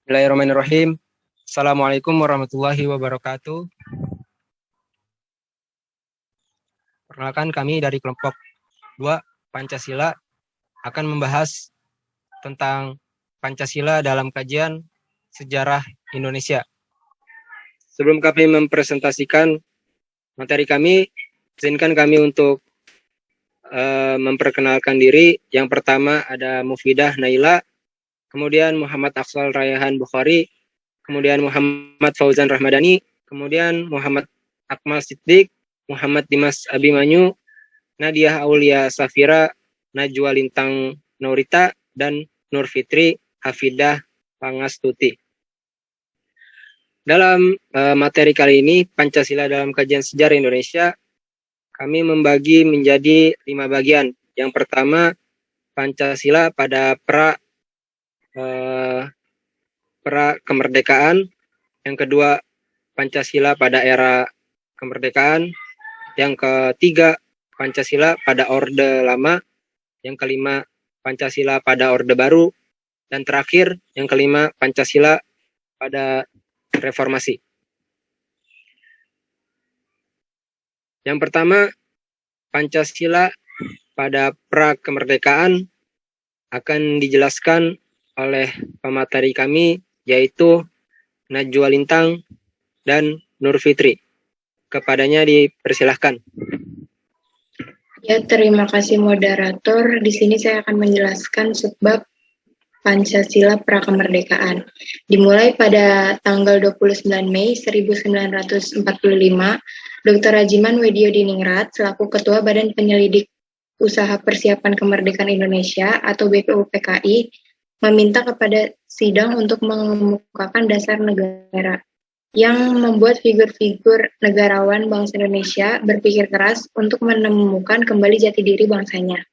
Bismillahirrahmanirrahim. Assalamualaikum warahmatullahi wabarakatuh. Perkenalkan, kami dari kelompok 2 Pancasila akan membahas tentang Pancasila dalam kajian sejarah Indonesia. Sebelum kami mempresentasikan materi kami, izinkan kami untuk memperkenalkan diri. Yang pertama ada Mufidah Naila, kemudian Muhammad Aqsal Rayhan Bukhari, kemudian Muhammad Fauzan Rahmadani, kemudian Muhammad Akmal Siddiq, Muhammad Dimas Abimanyu, Nadia Aulia Safira, Najwa Lintang Naurita, dan Nur Fitri Hafidah Pangastuti. Dalam materi kali ini, Pancasila dalam kajian sejarah Indonesia, kami membagi menjadi 5 bagian. Yang pertama, Pancasila pada pra kemerdekaan. Yang kedua, Pancasila pada era kemerdekaan. Yang ketiga, Pancasila pada Orde Lama. Yang kelima, Pancasila pada Orde Baru. Dan terakhir, yang kelima, Pancasila pada Reformasi. Yang pertama, Pancasila pada pra kemerdekaan akan dijelaskan oleh pemateri kami, yaitu Najwa Lintang dan Nur Fitri. Kepadanya dipersilahkan. Ya, terima kasih moderator. Di sini saya akan menjelaskan subbab Pancasila Prakemerdekaan. Dimulai pada tanggal 29 Mei 1945, Dr. Rajiman Weddio Diningrat selaku Ketua Badan Penyelidik Usaha Persiapan Kemerdekaan Indonesia atau BPUPKI meminta kepada sidang untuk mengemukakan dasar negara yang membuat figur-figur negarawan bangsa Indonesia berpikir keras untuk menemukan kembali jati diri bangsanya.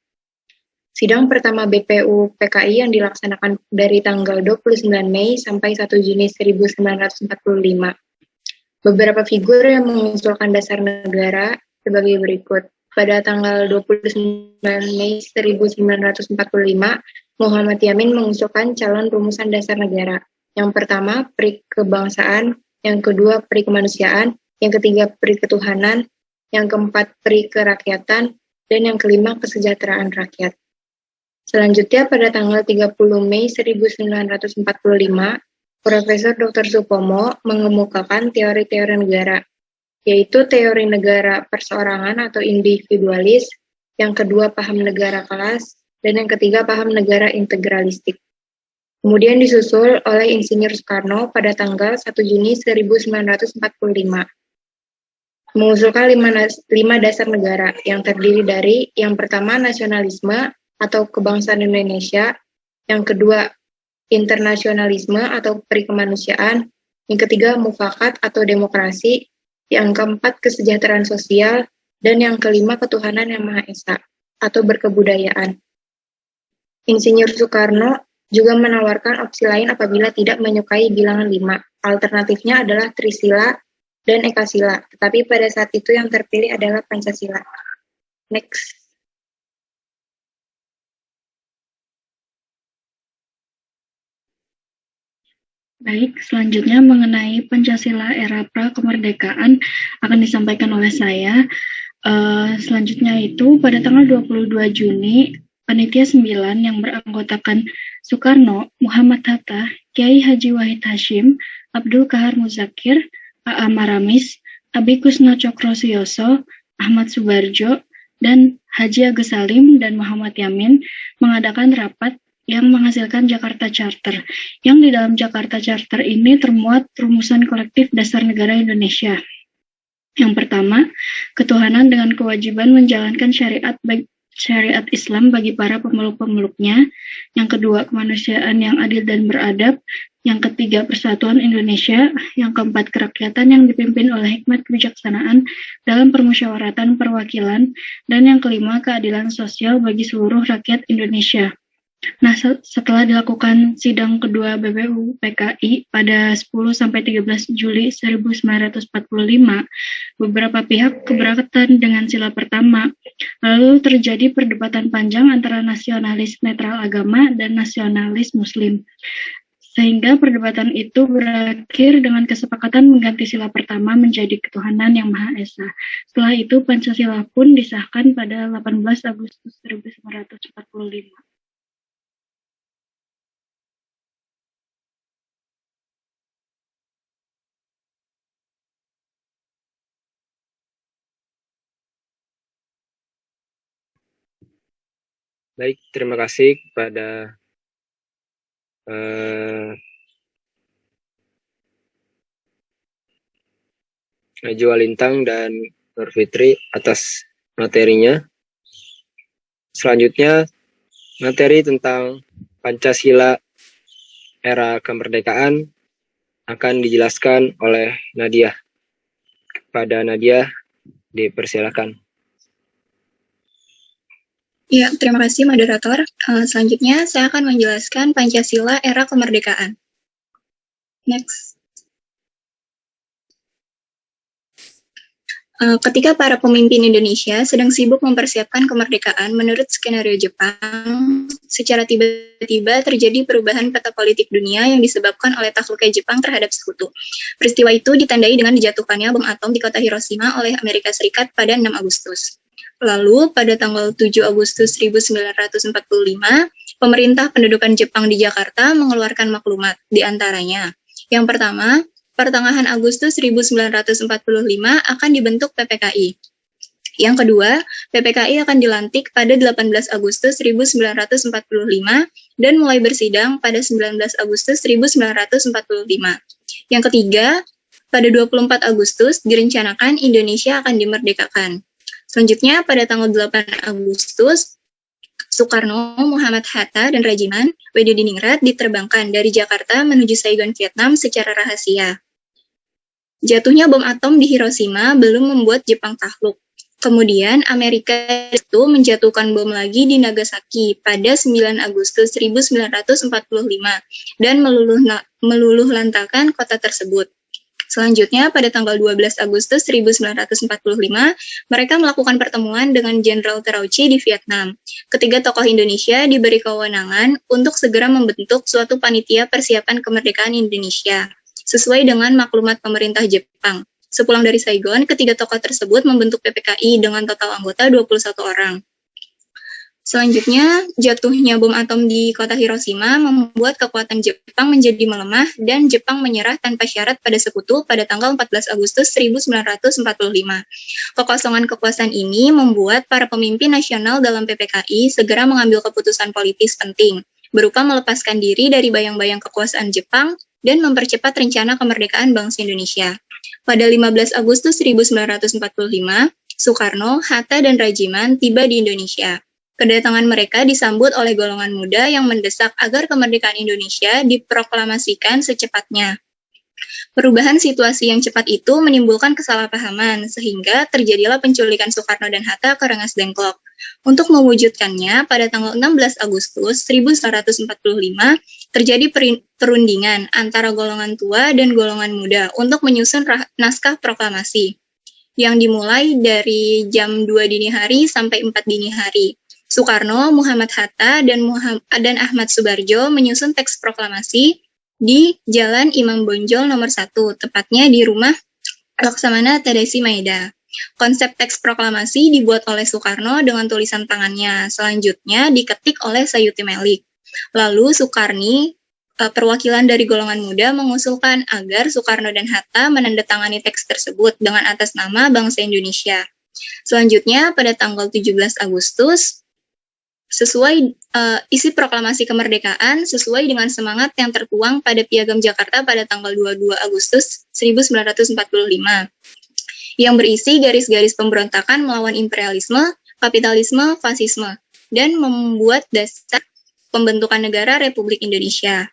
Sidang pertama BPUPKI yang dilaksanakan dari tanggal 29 Mei sampai 1 Juni 1945. Beberapa figur yang mengusulkan dasar negara sebagai berikut. Pada tanggal 29 Mei 1945, Muhammad Yamin mengusulkan calon rumusan dasar negara. Yang pertama, peri kebangsaan, yang kedua, peri kemanusiaan, yang ketiga, peri ketuhanan, yang keempat, peri kerakyatan, dan yang kelima, kesejahteraan rakyat. Selanjutnya, pada tanggal 30 Mei 1945, Profesor Dr. Supomo mengemukakan teori-teori negara, yaitu teori negara perseorangan atau individualis, yang kedua paham negara kelas, dan yang ketiga paham negara integralistik. Kemudian disusul oleh Insinyur Soekarno pada tanggal 1 Juni 1945. Mengusulkan 5 dasar negara yang terdiri dari yang pertama nasionalisme atau kebangsaan Indonesia, yang kedua internasionalisme atau perikemanusiaan, yang ketiga mufakat atau demokrasi, yang keempat kesejahteraan sosial, dan yang kelima ketuhanan yang Maha Esa atau berkebudayaan. Insinyur Soekarno juga menawarkan opsi lain apabila tidak menyukai bilangan 5. Alternatifnya adalah Trisila dan Ekasila, tetapi pada saat itu yang terpilih adalah Pancasila. Next. Baik, selanjutnya mengenai Pancasila era pra-kemerdekaan akan disampaikan oleh saya. Selanjutnya itu pada tanggal 22 Juni, Panitia 9 yang beranggotakan Soekarno, Muhammad Hatta, Kiai Haji Wahid Hashim, Abdul Kahar Muzakir, A.A. Maramis, Abi Kusno Cokrosioso, Ahmad Subarjo, dan Haji Agus Salim dan Muhammad Yamin mengadakan rapat yang menghasilkan Jakarta Charter, yang di dalam Jakarta Charter ini termuat rumusan kolektif dasar negara Indonesia. Yang pertama, ketuhanan dengan kewajiban menjalankan syariat Islam bagi para pemeluk-pemeluknya. Yang kedua, kemanusiaan yang adil dan beradab. Yang ketiga, persatuan Indonesia. Yang keempat, kerakyatan yang dipimpin oleh hikmat kebijaksanaan dalam permusyawaratan perwakilan. Dan yang kelima, keadilan sosial bagi seluruh rakyat Indonesia. Nah, setelah dilakukan sidang kedua BPUPKI pada 10-13 Juli 1945, beberapa pihak keberatan dengan sila pertama. Lalu terjadi perdebatan panjang antara nasionalis netral agama dan nasionalis muslim. Sehingga perdebatan itu berakhir dengan kesepakatan mengganti sila pertama menjadi ketuhanan yang Maha Esa. Setelah itu Pancasila pun disahkan pada 18 Agustus 1945. Baik, terima kasih kepada Najwa Lintang dan Nur Fitri atas materinya. Selanjutnya, materi tentang Pancasila era kemerdekaan akan dijelaskan oleh Nadia. Kepada Nadia, dipersilakan. Ya, terima kasih moderator. Selanjutnya saya akan menjelaskan Pancasila era kemerdekaan. Next. Ketika para pemimpin Indonesia sedang sibuk mempersiapkan kemerdekaan menurut skenario Jepang, secara tiba-tiba terjadi perubahan peta politik dunia yang disebabkan oleh takluknya Jepang terhadap sekutu. Peristiwa itu ditandai dengan dijatuhkannya bom atom di kota Hiroshima oleh Amerika Serikat pada 6 Agustus. Lalu, pada tanggal 7 Agustus 1945, pemerintah pendudukan Jepang di Jakarta mengeluarkan maklumat, di antaranya. Yang pertama, pertengahan Agustus 1945 akan dibentuk PPKI. Yang kedua, PPKI akan dilantik pada 18 Agustus 1945 dan mulai bersidang pada 19 Agustus 1945. Yang ketiga, pada 24 Agustus direncanakan Indonesia akan dimerdekakan. Selanjutnya, pada tanggal 8 Agustus, Soekarno, Muhammad Hatta, dan Rajiman Wedidiningrat diterbangkan dari Jakarta menuju Saigon, Vietnam secara rahasia. Jatuhnya bom atom di Hiroshima belum membuat Jepang takluk. Kemudian, Amerika itu menjatuhkan bom lagi di Nagasaki pada 9 Agustus 1945 dan meluluh lantakan kota tersebut. Selanjutnya, pada tanggal 12 Agustus 1945, mereka melakukan pertemuan dengan Jenderal Terauchi di Vietnam. Ketiga tokoh Indonesia diberi kewenangan untuk segera membentuk suatu panitia persiapan kemerdekaan Indonesia, sesuai dengan maklumat pemerintah Jepang. Sepulang dari Saigon, ketiga tokoh tersebut membentuk PPKI dengan total anggota 21 orang. Selanjutnya, jatuhnya bom atom di kota Hiroshima membuat kekuatan Jepang menjadi melemah dan Jepang menyerah tanpa syarat pada sekutu pada tanggal 14 Agustus 1945. Kekosongan kekuasaan ini membuat para pemimpin nasional dalam PPKI segera mengambil keputusan politis penting, berupa melepaskan diri dari bayang-bayang kekuasaan Jepang dan mempercepat rencana kemerdekaan bangsa Indonesia. Pada 15 Agustus 1945, Soekarno, Hatta, dan Rajiman tiba di Indonesia. Kedatangan mereka disambut oleh golongan muda yang mendesak agar kemerdekaan Indonesia diproklamasikan secepatnya. Perubahan situasi yang cepat itu menimbulkan kesalahpahaman, sehingga terjadilah penculikan Soekarno dan Hatta ke Rengas Dengklok. Untuk mewujudkannya, pada tanggal 16 Agustus 1945, terjadi perundingan antara golongan tua dan golongan muda untuk menyusun naskah proklamasi, yang dimulai dari jam 2 dini hari sampai 4 dini hari. Soekarno, Muhammad Hatta, dan Ahmad Subarjo menyusun teks proklamasi di Jalan Imam Bonjol nomor 1, tepatnya di rumah Laksamana Tadashi Maeda. Konsep teks proklamasi dibuat oleh Soekarno dengan tulisan tangannya, selanjutnya diketik oleh Sayuti Melik. Lalu Soekarni, perwakilan dari golongan muda, mengusulkan agar Soekarno dan Hatta menandatangani teks tersebut dengan atas nama bangsa Indonesia. Selanjutnya, pada tanggal 17 Agustus, sesuai isi proklamasi kemerdekaan sesuai dengan semangat yang tertuang pada Piagam Jakarta pada tanggal 22 Agustus 1945 yang berisi garis-garis pemberontakan melawan imperialisme, kapitalisme, fasisme, dan membuat dasar pembentukan negara Republik Indonesia.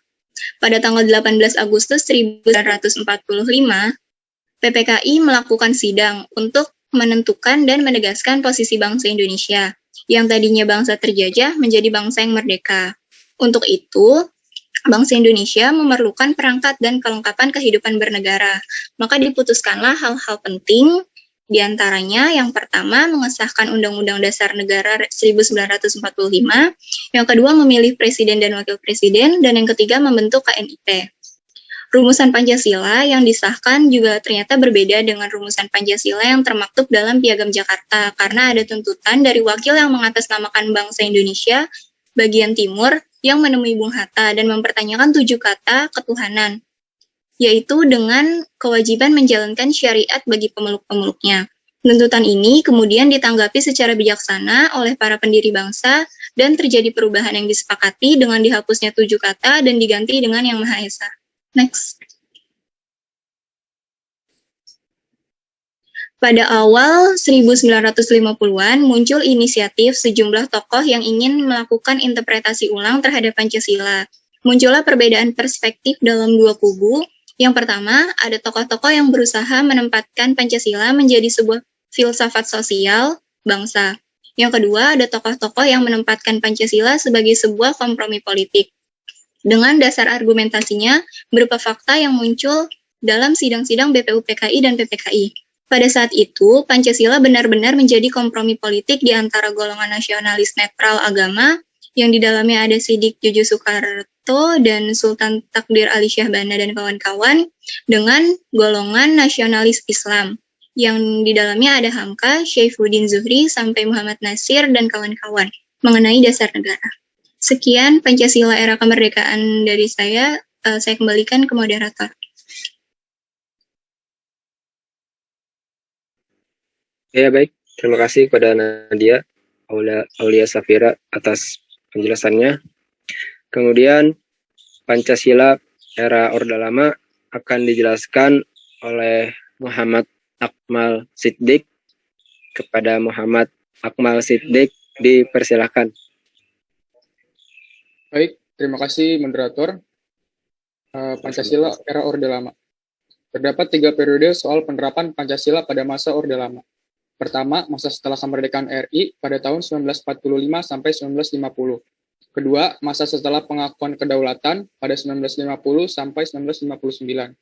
Pada tanggal 18 Agustus 1945, PPKI melakukan sidang untuk menentukan dan menegaskan posisi bangsa Indonesia yang tadinya bangsa terjajah menjadi bangsa yang merdeka. Untuk itu, bangsa Indonesia memerlukan perangkat dan kelengkapan kehidupan bernegara. Maka diputuskanlah hal-hal penting Di antaranya, yang pertama mengesahkan Undang-Undang Dasar Negara 1945, yang kedua memilih presiden dan wakil presiden, dan yang ketiga membentuk KNIP. Rumusan Pancasila yang disahkan juga ternyata berbeda dengan rumusan Pancasila yang termaktub dalam Piagam Jakarta, karena ada tuntutan dari wakil yang mengatasnamakan bangsa Indonesia bagian timur yang menemui Bung Hatta dan mempertanyakan 7 kata ketuhanan, yaitu dengan kewajiban menjalankan syariat bagi pemeluk-pemeluknya. Tuntutan ini kemudian ditanggapi secara bijaksana oleh para pendiri bangsa dan terjadi perubahan yang disepakati dengan dihapusnya 7 kata dan diganti dengan Yang Maha Esa. Next. Pada awal 1950-an muncul inisiatif sejumlah tokoh yang ingin melakukan interpretasi ulang terhadap Pancasila. Muncullah perbedaan perspektif dalam dua kubu. Yang pertama, ada tokoh-tokoh yang berusaha menempatkan Pancasila menjadi sebuah filsafat sosial bangsa. Yang kedua, ada tokoh-tokoh yang menempatkan Pancasila sebagai sebuah kompromi politik. Dengan dasar argumentasinya berupa fakta yang muncul dalam sidang-sidang BPUPKI dan PPKI. Pada saat itu, Pancasila benar-benar menjadi kompromi politik di antara golongan nasionalis netral agama, yang di dalamnya ada Sidik Jojo Soekarto dan Sultan Takdir Ali Syahbana dan kawan-kawan, dengan golongan nasionalis Islam, yang di dalamnya ada Hamka, Syaifuddin Zuhri, sampai Muhammad Nasir dan kawan-kawan, mengenai dasar negara. Sekian Pancasila era kemerdekaan dari saya kembalikan ke moderator. Ya baik, terima kasih kepada Nadia Aulia Safira atas penjelasannya. Kemudian Pancasila era Orde Lama akan dijelaskan oleh Muhammad Akmal Siddiq. Kepada Muhammad Akmal Siddiq dipersilakan. Baik, terima kasih moderator. Pancasila era Orde Lama. Terdapat 3 periode soal penerapan Pancasila pada masa Orde Lama. Pertama, masa setelah kemerdekaan RI pada tahun 1945 sampai 1950. Kedua, masa setelah pengakuan kedaulatan pada 1950 sampai 1959.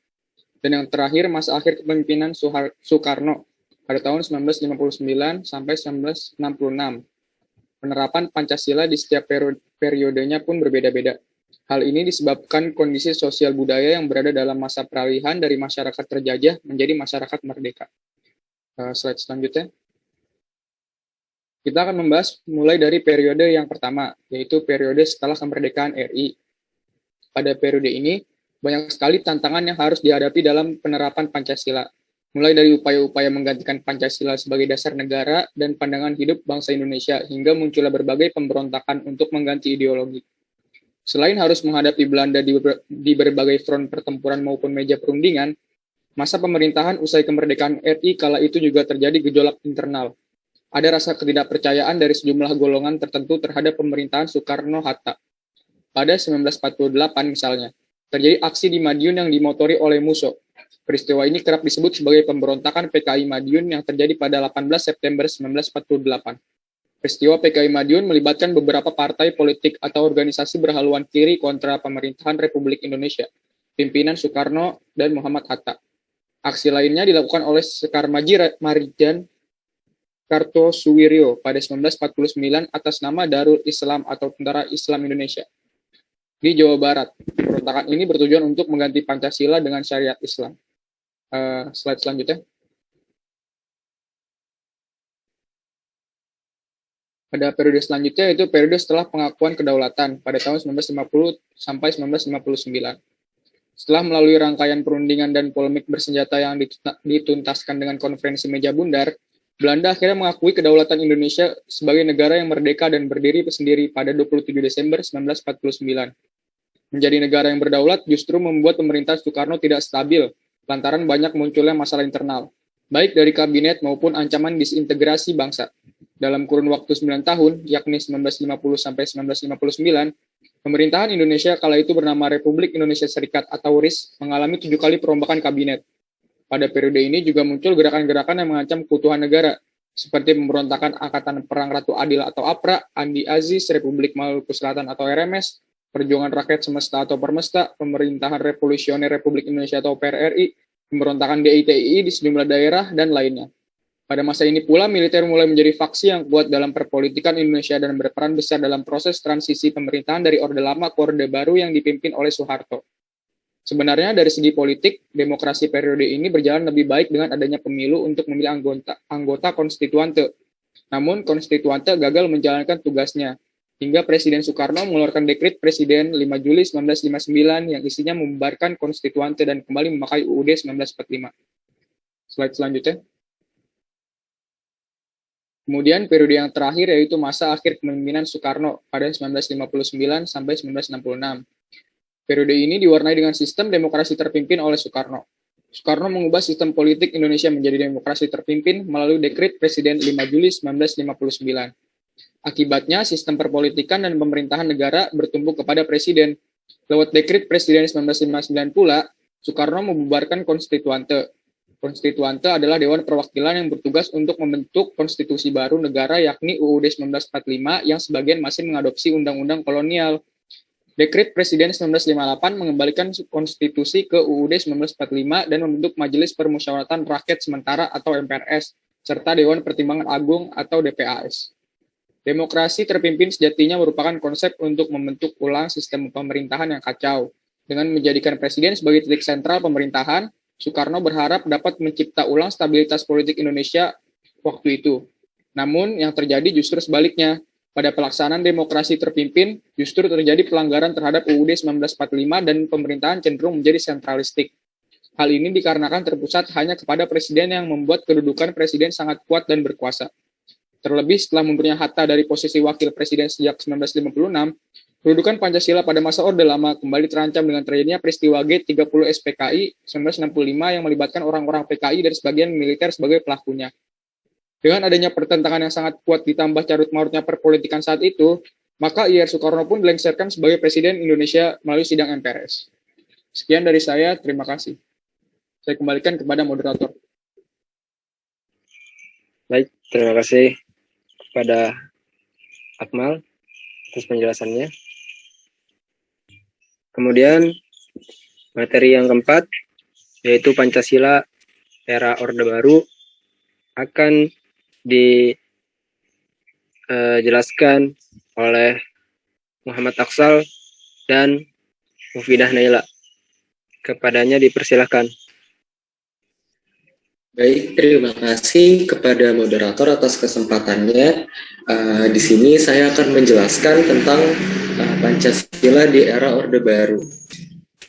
Dan yang terakhir, masa akhir kepemimpinan Soekarno pada tahun 1959 sampai 1966. Penerapan Pancasila di setiap periodenya pun berbeda-beda. Hal ini disebabkan kondisi sosial budaya yang berada dalam masa peralihan dari masyarakat terjajah menjadi masyarakat merdeka. Slide selanjutnya. Kita akan membahas mulai dari periode yang pertama, yaitu periode setelah kemerdekaan RI. Pada periode ini, banyak sekali tantangan yang harus dihadapi dalam penerapan Pancasila. Mulai dari upaya-upaya menggantikan Pancasila sebagai dasar negara dan pandangan hidup bangsa Indonesia, hingga munculnya berbagai pemberontakan untuk mengganti ideologi. Selain harus menghadapi Belanda di berbagai front pertempuran maupun meja perundingan, masa pemerintahan usai kemerdekaan RI kala itu juga terjadi gejolak internal. Ada rasa ketidakpercayaan dari sejumlah golongan tertentu terhadap pemerintahan Soekarno-Hatta. Pada 1948 misalnya, terjadi aksi di Madiun yang dimotori oleh Musso. Peristiwa ini kerap disebut sebagai pemberontakan PKI Madiun yang terjadi pada 18 September 1948. Peristiwa PKI Madiun melibatkan beberapa partai politik atau organisasi berhaluan kiri kontra pemerintahan Republik Indonesia, pimpinan Soekarno dan Muhammad Hatta. Aksi lainnya dilakukan oleh Sekar Marijan Kartosuwiryo pada 1949 atas nama Darul Islam atau Tentara Islam Indonesia. Di Jawa Barat, pemberontakan ini bertujuan untuk mengganti Pancasila dengan syariat Islam. Slide selanjutnya. Pada periode selanjutnya yaitu periode setelah pengakuan kedaulatan pada tahun 1950 sampai 1959. Setelah melalui rangkaian perundingan dan polemik bersenjata yang dituntaskan dengan konferensi meja bundar, Belanda akhirnya mengakui kedaulatan Indonesia sebagai negara yang merdeka dan berdiri sendiri pada 27 Desember 1949. Menjadi negara yang berdaulat justru membuat pemerintahan Soekarno tidak stabil, lantaran banyak munculnya masalah internal, baik dari kabinet maupun ancaman disintegrasi bangsa. Dalam kurun waktu 9 tahun, yakni 1950 sampai 1959, pemerintahan Indonesia kala itu bernama Republik Indonesia Serikat atau RIS mengalami 7 kali perombakan kabinet. Pada periode ini juga muncul gerakan-gerakan yang mengancam keutuhan negara, seperti pemberontakan Angkatan Perang Ratu Adil atau APRA, Andi Aziz, Republik Maluku Selatan atau RMS, Perjuangan Rakyat Semesta atau Permesta, Pemerintahan Revolusioner Republik Indonesia atau PRRI, pemberontakan DITI di sejumlah daerah, dan lainnya. Pada masa ini pula, militer mulai menjadi faksi yang kuat dalam perpolitikan Indonesia dan berperan besar dalam proses transisi pemerintahan dari Orde Lama ke Orde Baru yang dipimpin oleh Soeharto. Sebenarnya dari segi politik, demokrasi periode ini berjalan lebih baik dengan adanya pemilu untuk memilih anggota konstituante. Namun, konstituante gagal menjalankan tugasnya, hingga Presiden Soekarno mengeluarkan dekret Presiden 5 Juli 1959 yang isinya membubarkan konstituante dan kembali memakai UUD 1945. Slide selanjutnya. Kemudian periode yang terakhir yaitu masa akhir kepemimpinan Soekarno pada 1959 sampai 1966. Periode ini diwarnai dengan sistem demokrasi terpimpin oleh Soekarno. Soekarno mengubah sistem politik Indonesia menjadi demokrasi terpimpin melalui dekret Presiden 5 Juli 1959. Akibatnya, sistem perpolitikan dan pemerintahan negara bertumbuh kepada Presiden. Lewat dekret Presiden 1959 pula, Soekarno membubarkan konstituante. Konstituante adalah Dewan Perwakilan yang bertugas untuk membentuk konstitusi baru negara yakni UUD 1945 yang sebagian masih mengadopsi undang-undang kolonial. Dekret Presiden 1958 mengembalikan konstitusi ke UUD 1945 dan membentuk Majelis Permusyawaratan Rakyat Sementara atau MPRS, serta Dewan Pertimbangan Agung atau DPAS. Demokrasi terpimpin sejatinya merupakan konsep untuk membentuk ulang sistem pemerintahan yang kacau. Dengan menjadikan Presiden sebagai titik sentral pemerintahan, Soekarno berharap dapat mencipta ulang stabilitas politik Indonesia waktu itu. Namun, yang terjadi justru sebaliknya. Pada pelaksanaan demokrasi terpimpin, justru terjadi pelanggaran terhadap UUD 1945 dan pemerintahan cenderung menjadi sentralistik. Hal ini dikarenakan terpusat hanya kepada presiden yang membuat kedudukan presiden sangat kuat dan berkuasa. Terlebih setelah mundurnya Hatta dari posisi wakil presiden sejak 1956, kedudukan Pancasila pada masa Orde Lama kembali terancam dengan terjadinya peristiwa G30 SPKI 1965 yang melibatkan orang-orang PKI dan sebagian militer sebagai pelakunya. Dengan adanya pertentangan yang sangat kuat ditambah carut-marutnya perpolitikan saat itu, maka IR Soekarno pun dilengsarkan sebagai Presiden Indonesia melalui sidang MPRS. Sekian dari saya, terima kasih. Saya kembalikan kepada moderator. Baik, terima kasih kepada Akmal atas penjelasannya. Kemudian materi yang keempat, yaitu Pancasila era Orde Baru, akan dijelaskan oleh Muhammad Aksal dan Mufidah Naila. Kepadanya dipersilahkan. Baik, terima kasih kepada moderator atas kesempatannya. Di sini saya akan menjelaskan tentang Pancasila di era Orde Baru.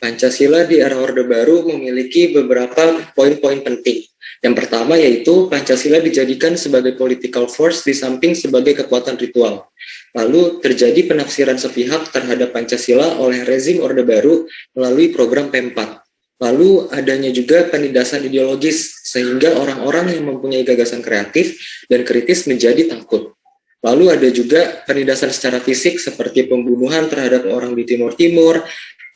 Pancasila di era Orde Baru memiliki beberapa poin-poin penting. Yang pertama yaitu Pancasila dijadikan sebagai political force di samping sebagai kekuatan ritual. Lalu terjadi penafsiran sepihak terhadap Pancasila oleh rezim Orde Baru melalui program P4. Lalu adanya juga penindasan ideologis sehingga orang-orang yang mempunyai gagasan kreatif dan kritis menjadi takut. Lalu ada juga penindasan secara fisik seperti pembunuhan terhadap orang di Timur Timur,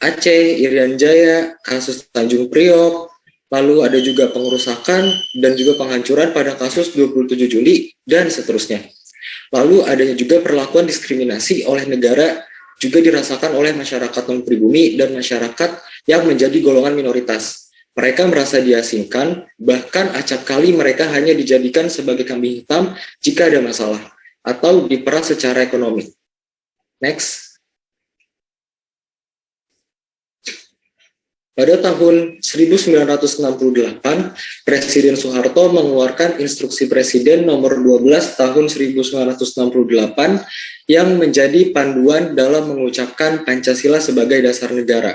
Aceh, Irian Jaya, kasus Tanjung Priok. Lalu ada juga pengerusakan dan juga penghancuran pada kasus 27 Juli dan seterusnya. Lalu adanya juga perlakuan diskriminasi oleh negara juga dirasakan oleh masyarakat non-pribumi dan masyarakat yang menjadi golongan minoritas. Mereka merasa diasingkan, bahkan acap kali mereka hanya dijadikan sebagai kambing hitam jika ada masalah, atau diperas secara ekonomi. Next. Pada tahun 1968, Presiden Soeharto mengeluarkan Instruksi Presiden nomor 12 tahun 1968 yang menjadi panduan dalam mengucapkan Pancasila sebagai dasar negara.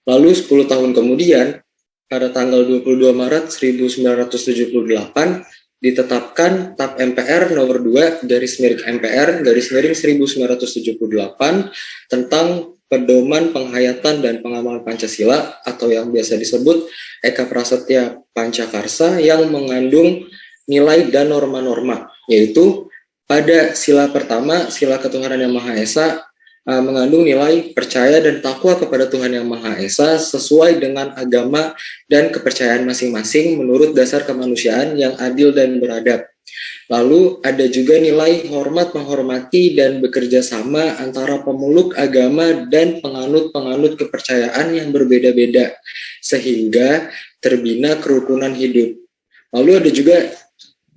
Lalu 10 tahun kemudian, pada tanggal 22 Maret 1978, ditetapkan TAP MPR nomor 2 /MPR /1978 tentang Pedoman Penghayatan dan Pengamalan Pancasila atau yang biasa disebut Eka Prasetya Pancakarsa yang mengandung nilai dan norma-norma, yaitu pada sila pertama, sila ketuhanan yang Maha Esa, mengandung nilai percaya dan takwa kepada Tuhan Yang Maha Esa sesuai dengan agama dan kepercayaan masing-masing menurut dasar kemanusiaan yang adil dan beradab. Lalu ada juga nilai hormat menghormati dan bekerja sama antara pemeluk agama dan penganut-penganut kepercayaan yang berbeda-beda sehingga terbina kerukunan hidup. Lalu ada juga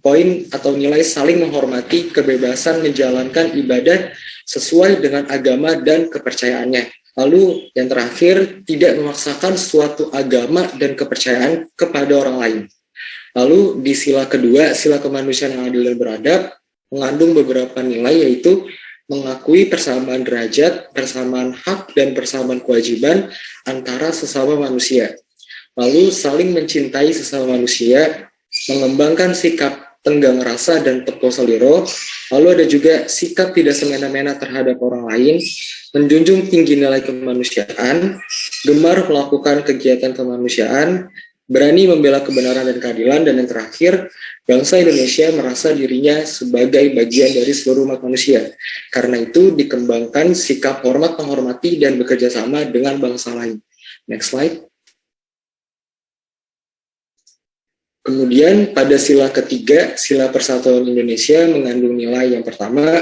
poin atau nilai saling menghormati kebebasan menjalankan ibadah sesuai dengan agama dan kepercayaannya. Lalu yang terakhir, tidak memaksakan suatu agama dan kepercayaan kepada orang lain. Lalu di sila kedua, sila kemanusiaan yang adil dan beradab, mengandung beberapa nilai, yaitu mengakui persamaan derajat, persamaan hak, dan persamaan kewajiban antara sesama manusia. Lalu saling mencintai sesama manusia, mengembangkan sikap tenggang rasa dan teko soliro. Lalu ada juga sikap tidak semena-mena terhadap orang lain, menjunjung tinggi nilai kemanusiaan, gemar melakukan kegiatan kemanusiaan, berani membela kebenaran dan keadilan, dan yang terakhir, bangsa Indonesia merasa dirinya sebagai bagian dari seluruh umat manusia. Karena itu dikembangkan sikap hormat menghormati dan bekerja sama dengan bangsa lain. Next slide. Kemudian pada sila ketiga, sila persatuan Indonesia mengandung nilai yang pertama,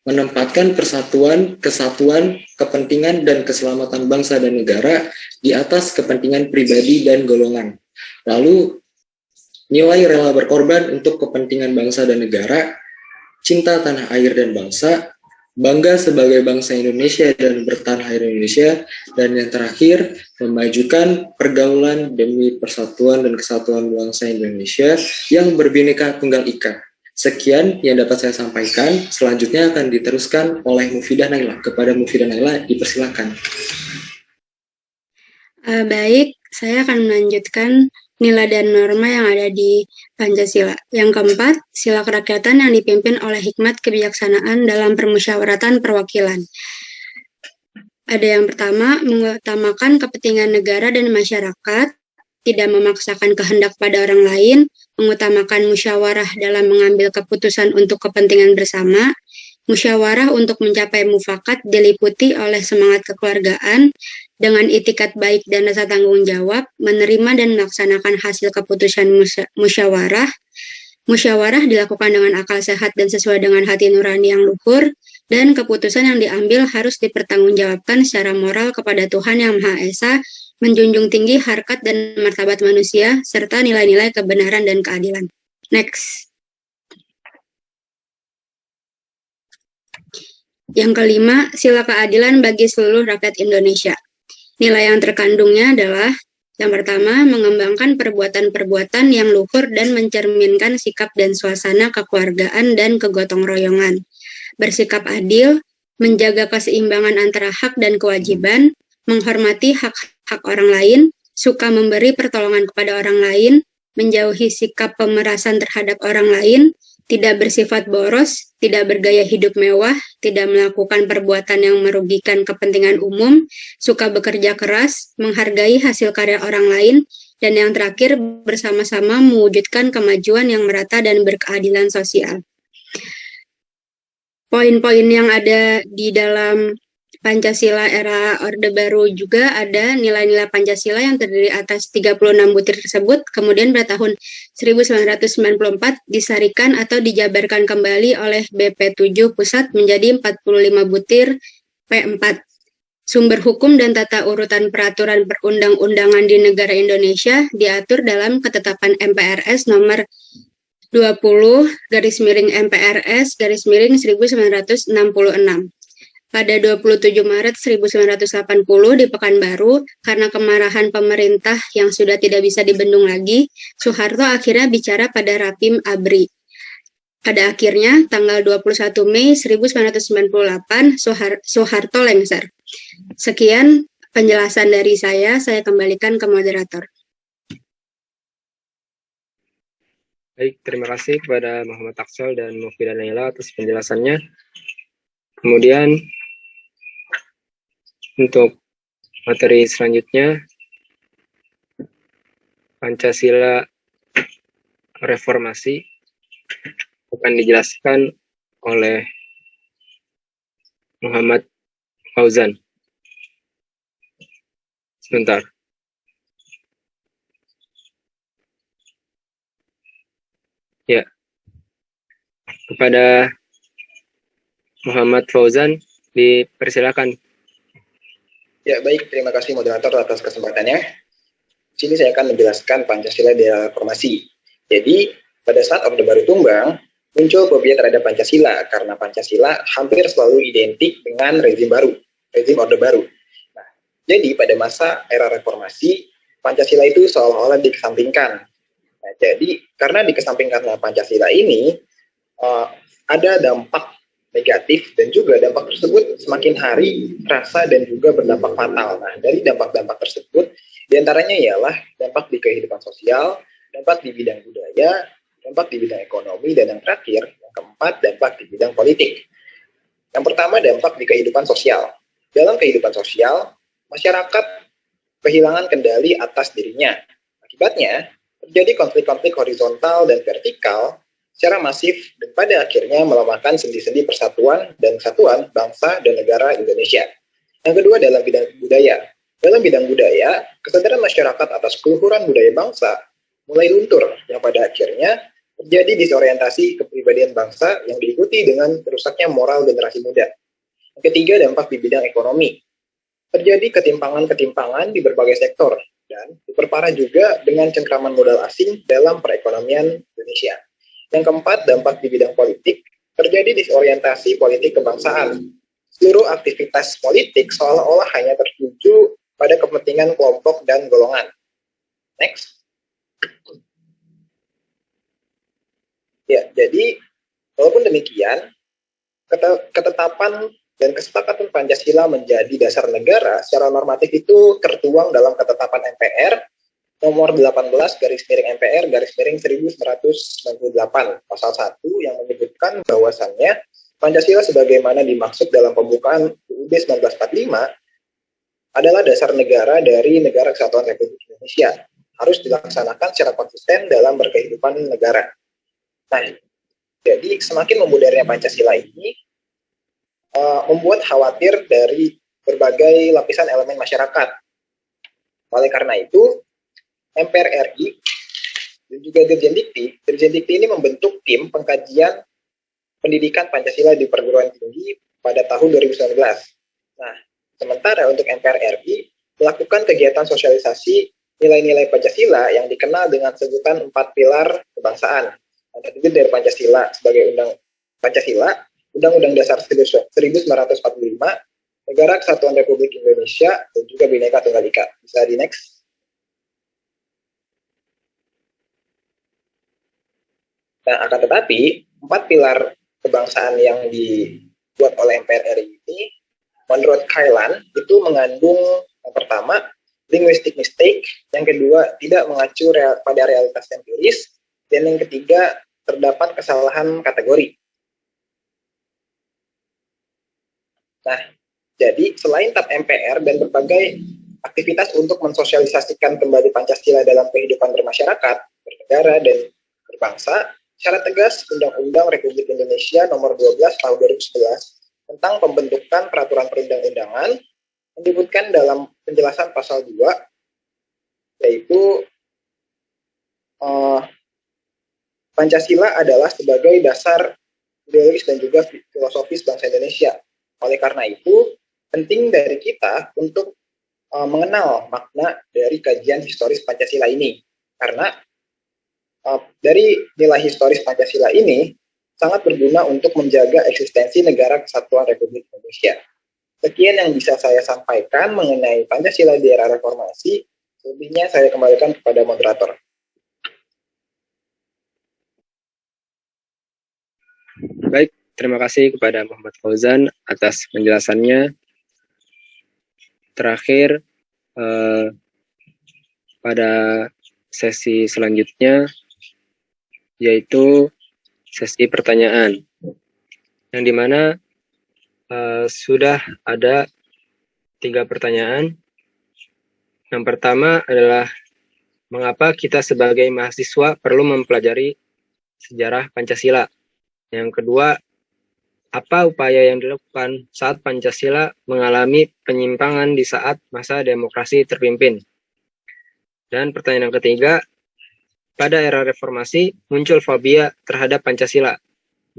menempatkan persatuan, kesatuan, kepentingan, dan keselamatan bangsa dan negara di atas kepentingan pribadi dan golongan. Lalu, nilai rela berkorban untuk kepentingan bangsa dan negara, cinta tanah air dan bangsa, bangga sebagai bangsa Indonesia dan bertanah air Indonesia, dan yang terakhir, memajukan pergaulan demi persatuan dan kesatuan bangsa Indonesia yang berbineka tunggal ika. Sekian yang dapat saya sampaikan. Selanjutnya akan diteruskan oleh Mufidah Naila. Kepada Mufidah Naila, dipersilakan. Baik, saya akan melanjutkan nilai dan norma yang ada di Pancasila. Yang keempat, sila kerakyatan yang dipimpin oleh hikmat kebijaksanaan dalam permusyawaratan perwakilan. Ada yang pertama, mengutamakan kepentingan negara dan masyarakat, tidak memaksakan kehendak pada orang lain, mengutamakan musyawarah dalam mengambil keputusan untuk kepentingan bersama, musyawarah untuk mencapai mufakat diliputi oleh semangat kekeluargaan, dengan itikat baik dan rasa tanggung jawab, menerima dan melaksanakan hasil keputusan musyawarah. Musyawarah dilakukan dengan akal sehat dan sesuai dengan hati nurani yang luhur, dan keputusan yang diambil harus dipertanggungjawabkan secara moral kepada Tuhan Yang Maha Esa, menjunjung tinggi harkat dan martabat manusia, serta nilai-nilai kebenaran dan keadilan. Next. Yang kelima, sila keadilan bagi seluruh rakyat Indonesia. Nilai yang terkandungnya adalah, yang pertama, mengembangkan perbuatan-perbuatan yang luhur dan mencerminkan sikap dan suasana kekeluargaan dan kegotong royongan. Bersikap adil, menjaga keseimbangan antara hak dan kewajiban, menghormati hak-hak orang lain, suka memberi pertolongan kepada orang lain, menjauhi sikap pemerasan terhadap orang lain, tidak bersifat boros, tidak bergaya hidup mewah, tidak melakukan perbuatan yang merugikan kepentingan umum, suka bekerja keras, menghargai hasil karya orang lain, dan yang terakhir bersama-sama mewujudkan kemajuan yang merata dan berkeadilan sosial. Poin-poin yang ada di dalam Pancasila era Orde Baru juga ada nilai-nilai Pancasila yang terdiri atas 36 butir tersebut, kemudian pada tahun 1994 disarikan atau dijabarkan kembali oleh BP7 Pusat menjadi 45 butir P4. Sumber hukum dan tata urutan peraturan perundang-undangan di negara Indonesia diatur dalam Ketetapan MPRS nomor 20/MPRS/1966. Pada 27 Maret 1980 di Pekanbaru, karena kemarahan pemerintah yang sudah tidak bisa dibendung lagi, Soeharto akhirnya bicara pada Rapim ABRI. Pada akhirnya, tanggal 21 Mei 1998, Soeharto lengser. Sekian penjelasan dari saya kembalikan ke moderator. Baik, terima kasih kepada Muhammad Aksal dan Mufidah Naila atas penjelasannya. Kemudian untuk materi selanjutnya, Pancasila Reformasi akan dijelaskan oleh Muhammad Fauzan. Sebentar. Ya, kepada Muhammad Fauzan dipersilakan. Ya, baik. Terima kasih moderator atas kesempatannya. Di sini saya akan menjelaskan Pancasila di era reformasi. Jadi, Pada saat Orde Baru tumbang, muncul fobia terhadap Pancasila karena Pancasila hampir selalu identik dengan rezim baru, rezim Orde Baru. Nah, jadi pada masa era reformasi, Pancasila itu seolah-olah dikesampingkan. Nah, jadi karena dikesampingkannya Pancasila ini, ada dampak negatif dan juga dampak tersebut semakin hari terasa dan juga berdampak fatal. Nah, dari dampak-dampak tersebut, diantaranya ialah dampak di kehidupan sosial, dampak di bidang budaya, dampak di bidang ekonomi, dan yang terakhir, yang keempat, dampak di bidang politik. Yang pertama, dampak di kehidupan sosial. Dalam kehidupan sosial, masyarakat kehilangan kendali atas dirinya. Akibatnya, terjadi konflik-konflik horizontal dan vertikal secara masif dan pada akhirnya melemahkan sendi-sendi persatuan dan kesatuan bangsa dan negara Indonesia. Yang kedua, dalam bidang budaya. Dalam bidang budaya, kesadaran masyarakat atas keluhuran budaya bangsa mulai luntur, yang pada akhirnya terjadi disorientasi kepribadian bangsa yang diikuti dengan rusaknya moral generasi muda. Yang ketiga, dampak di bidang ekonomi. Terjadi ketimpangan-ketimpangan di berbagai sektor dan diperparah juga dengan cengkraman modal asing dalam perekonomian Indonesia. Yang keempat, dampak di bidang politik. Terjadi disorientasi politik kebangsaan. Seluruh aktivitas politik seolah-olah hanya tertuju pada kepentingan kelompok dan golongan. Next. Ya, jadi walaupun demikian, ketetapan dan kesepakatan Pancasila menjadi dasar negara secara normatif itu tertuang dalam ketetapan MPR nomor 18 /MPR /1998 pasal 1 yang menyebutkan bahwasannya Pancasila sebagaimana dimaksud dalam pembukaan UUD 1945 adalah dasar negara dari Negara Kesatuan Republik Indonesia, harus dilaksanakan secara konsisten dalam berkehidupan negara. Nah, jadi semakin memudahnya Pancasila ini membuat khawatir dari berbagai lapisan elemen masyarakat. Oleh karena itu, MPR RI dan juga Dirjen Dikti ini membentuk tim pengkajian pendidikan Pancasila di perguruan tinggi pada tahun 2019. Nah, sementara untuk MPR RI melakukan kegiatan sosialisasi nilai-nilai Pancasila yang dikenal dengan sebutan 4 pilar kebangsaan. Yang terdiri dari Pancasila sebagai Undang-Undang Dasar 1945, Negara Kesatuan Republik Indonesia, dan juga Bhinneka Tunggal Ika. Bisa di next. Nah, akan tetapi, 4 pilar kebangsaan yang dibuat oleh MPR RI ini, menurut Kailan, itu mengandung yang pertama, linguistic mistake, yang kedua, tidak mengacu pada realitas empiris, dan yang ketiga, terdapat kesalahan kategori. Nah, jadi selain TAP MPR dan berbagai aktivitas untuk mensosialisasikan kembali Pancasila dalam kehidupan bermasyarakat, bernegara, dan berbangsa, secara tegas Undang-Undang Republik Indonesia Nomor 12 Tahun 2011 tentang pembentukan peraturan perundang-undangan menyebutkan dalam penjelasan pasal 2, yaitu Pancasila adalah sebagai dasar ideologis dan juga filosofis bangsa Indonesia. Oleh karena itu, penting dari kita untuk mengenal makna dari kajian historis Pancasila ini. Karena dari nilai historis Pancasila ini sangat berguna untuk menjaga eksistensi Negara Kesatuan Republik Indonesia. Sekian yang bisa saya sampaikan mengenai Pancasila di era reformasi. Selebihnya saya kembalikan kepada moderator. Baik, terima kasih kepada Muhammad Fauzan atas penjelasannya. Terakhir, pada sesi selanjutnya, yaitu sesi pertanyaan, yang dimana sudah ada 3 pertanyaan. Yang pertama adalah, mengapa kita sebagai mahasiswa perlu mempelajari sejarah Pancasila? Yang kedua, apa upaya yang dilakukan saat Pancasila mengalami penyimpangan di saat masa demokrasi terpimpin? Dan pertanyaan yang ketiga, pada era reformasi muncul fobia terhadap Pancasila.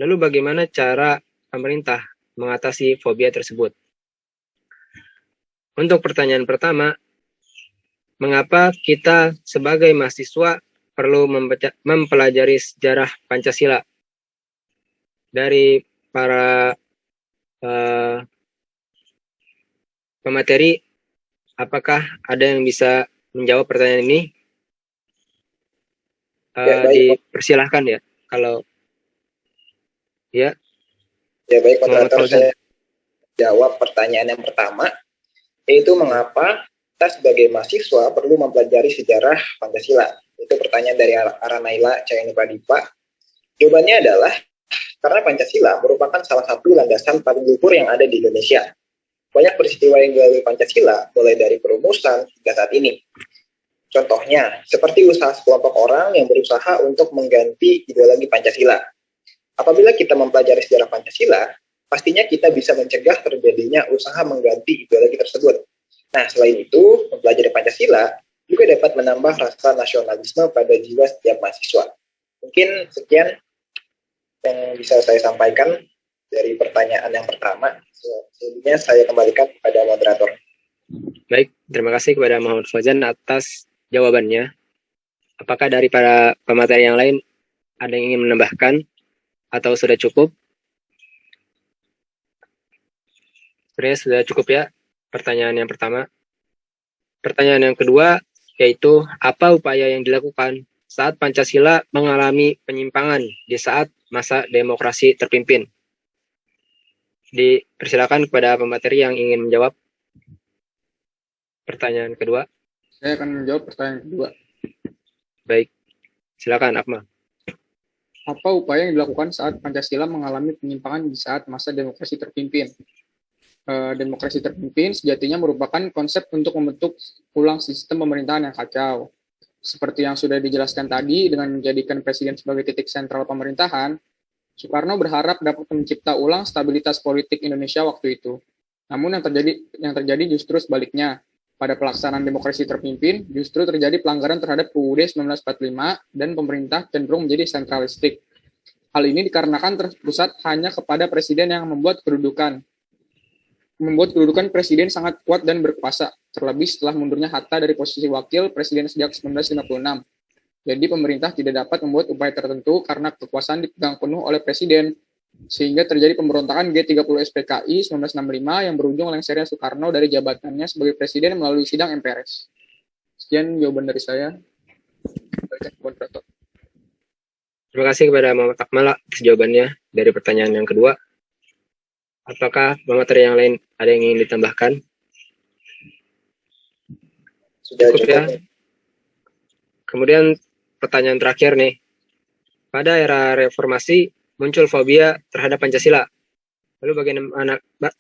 Lalu bagaimana cara pemerintah mengatasi fobia tersebut? Untuk pertanyaan pertama, mengapa kita sebagai mahasiswa perlu mempelajari sejarah Pancasila dari para pemateri. Apakah ada yang bisa menjawab pertanyaan ini? Dipersilahkan ya. Kalau ya. Ya baik, moderator, saya jawab pertanyaan yang pertama, yaitu mengapa kita sebagai mahasiswa perlu mempelajari sejarah Pancasila. Itu pertanyaan dari Aranaila Cayani Pradipa. Jawabannya adalah karena Pancasila merupakan salah satu landasan paling luhur yang ada di Indonesia. Banyak peristiwa yang dilalui Pancasila, mulai dari perumusan hingga saat ini. Contohnya, seperti usaha sekelompok orang yang berusaha untuk mengganti ideologi Pancasila. Apabila kita mempelajari sejarah Pancasila, pastinya kita bisa mencegah terjadinya usaha mengganti ideologi tersebut. Nah, selain itu, mempelajari Pancasila juga dapat menambah rasa nasionalisme pada jiwa setiap mahasiswa. Mungkin sekian yang bisa saya sampaikan dari pertanyaan yang pertama. Selanjutnya saya kembalikan kepada moderator. Baik, terima kasih kepada Muhammad Fauzan atas jawabannya. Apakah dari para pemateri yang lain ada yang ingin menambahkan atau sudah cukup? Sebenarnya sudah cukup ya pertanyaan yang pertama. Pertanyaan yang kedua yaitu apa upaya yang dilakukan saat Pancasila mengalami penyimpangan di saat masa demokrasi terpimpin? Dipersilakan kepada pemateri yang ingin menjawab pertanyaan kedua. Saya akan menjawab pertanyaan kedua. Baik, silakan Akmal. Apa upaya yang dilakukan saat Pancasila mengalami penyimpangan di saat masa demokrasi terpimpin? Demokrasi terpimpin sejatinya merupakan konsep untuk membentuk ulang sistem pemerintahan yang kacau. Seperti yang sudah dijelaskan tadi, dengan menjadikan presiden sebagai titik sentral pemerintahan, Soekarno berharap dapat mencipta ulang stabilitas politik Indonesia waktu itu. Namun yang terjadi justru sebaliknya. Pada pelaksanaan demokrasi terpimpin, justru terjadi pelanggaran terhadap UUD 1945 dan pemerintah cenderung menjadi sentralistik. Hal ini dikarenakan terpusat hanya kepada presiden yang membuat kedudukan presiden sangat kuat dan berkuasa, terlebih setelah mundurnya Hatta dari posisi wakil presiden sejak 1956. Jadi pemerintah tidak dapat membuat upaya tertentu karena kekuasaan dipegang penuh oleh presiden, sehingga terjadi pemberontakan G30 SPKI 1965 yang berujung lengsernya Soekarno dari jabatannya sebagai presiden melalui sidang MPRS. Sekian jawaban dari saya. Terima kasih kepada Muhammad Akmal atas jawabannya dari pertanyaan yang kedua. Apakah pemateri yang lain ada yang ingin ditambahkan? Sudah cukup ya. Kemudian pertanyaan terakhir nih. Pada era reformasi muncul fobia terhadap Pancasila.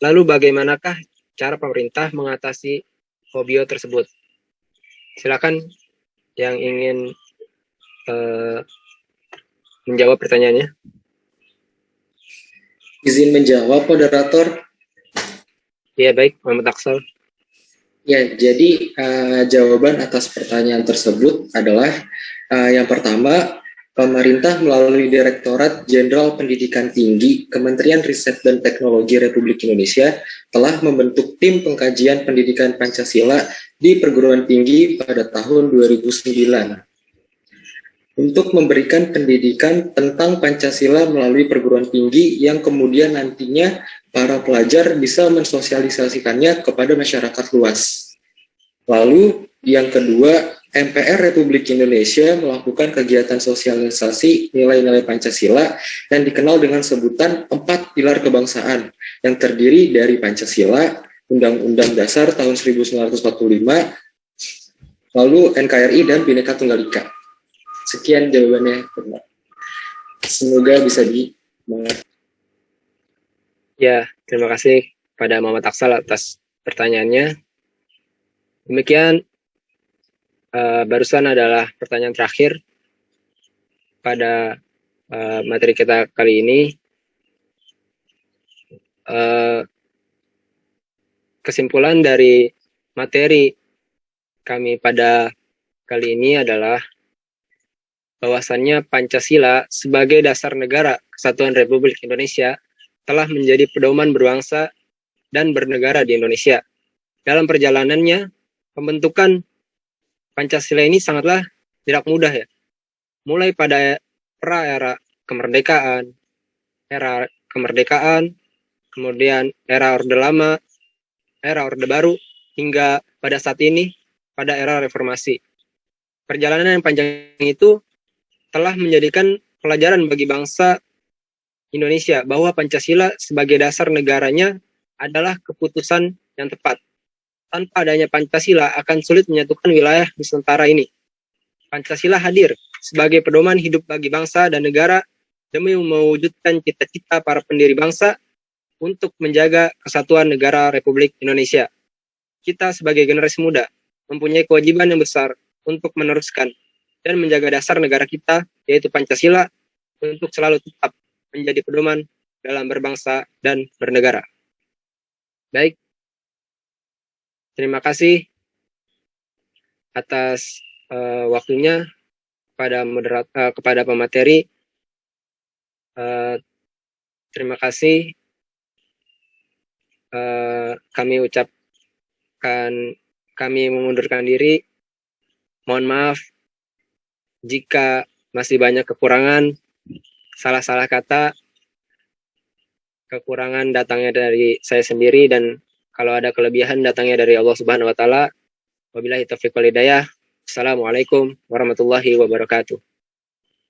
Lalu bagaimanakah cara pemerintah mengatasi fobia tersebut? Silakan yang ingin menjawab pertanyaannya. Izin menjawab, moderator. Ya, baik, Muhammad Aksal. Ya, jadi jawaban atas pertanyaan tersebut adalah yang pertama, pemerintah melalui Direktorat Jenderal Pendidikan Tinggi Kementerian Riset dan Teknologi Republik Indonesia telah membentuk tim pengkajian pendidikan Pancasila di perguruan tinggi pada tahun 2009 untuk memberikan pendidikan tentang Pancasila melalui perguruan tinggi yang kemudian nantinya para pelajar bisa mensosialisasikannya kepada masyarakat luas. Lalu yang kedua, MPR Republik Indonesia melakukan kegiatan sosialisasi nilai-nilai Pancasila yang dikenal dengan sebutan 4 pilar kebangsaan yang terdiri dari Pancasila, Undang-Undang Dasar tahun 1945, lalu NKRI dan Bhinneka Tunggal Ika. Sekian jawabannya. Semoga bisa dimengerti. Ya, terima kasih pada Muhammad Aksal atas pertanyaannya. Demikian barusan adalah pertanyaan terakhir pada materi kita kali ini. Kesimpulan dari materi kami pada kali ini adalah bahwasannya Pancasila sebagai dasar negara Kesatuan Republik Indonesia telah menjadi pedoman berbangsa dan bernegara di Indonesia. Dalam perjalanannya, pembentukan Pancasila ini sangatlah tidak mudah ya. mulai pada era kemerdekaan, kemudian era Orde Lama, era Orde Baru, hingga pada saat ini, pada era reformasi. Perjalanan yang panjang itu telah menjadikan pelajaran bagi bangsa Indonesia bahwa Pancasila sebagai dasar negaranya adalah keputusan yang tepat. Tanpa adanya Pancasila akan sulit menyatukan wilayah Nusantara ini. Pancasila hadir sebagai pedoman hidup bagi bangsa dan negara demi mewujudkan cita-cita para pendiri bangsa untuk menjaga kesatuan negara Republik Indonesia. Kita sebagai generasi muda mempunyai kewajiban yang besar untuk meneruskan dan menjaga dasar negara kita, yaitu Pancasila, untuk selalu tetap menjadi pedoman dalam berbangsa dan bernegara. Baik, terima kasih atas waktunya kepada pemateri. Terima kasih. Kami mengundurkan diri. Mohon maaf jika masih banyak kekurangan, salah-salah kata, kekurangan datangnya dari saya sendiri, dan kalau ada kelebihan datangnya dari Allah Subhanahu wa taala. Wabillahi taufiq wal hidayah. Assalamualaikum warahmatullahi wabarakatuh.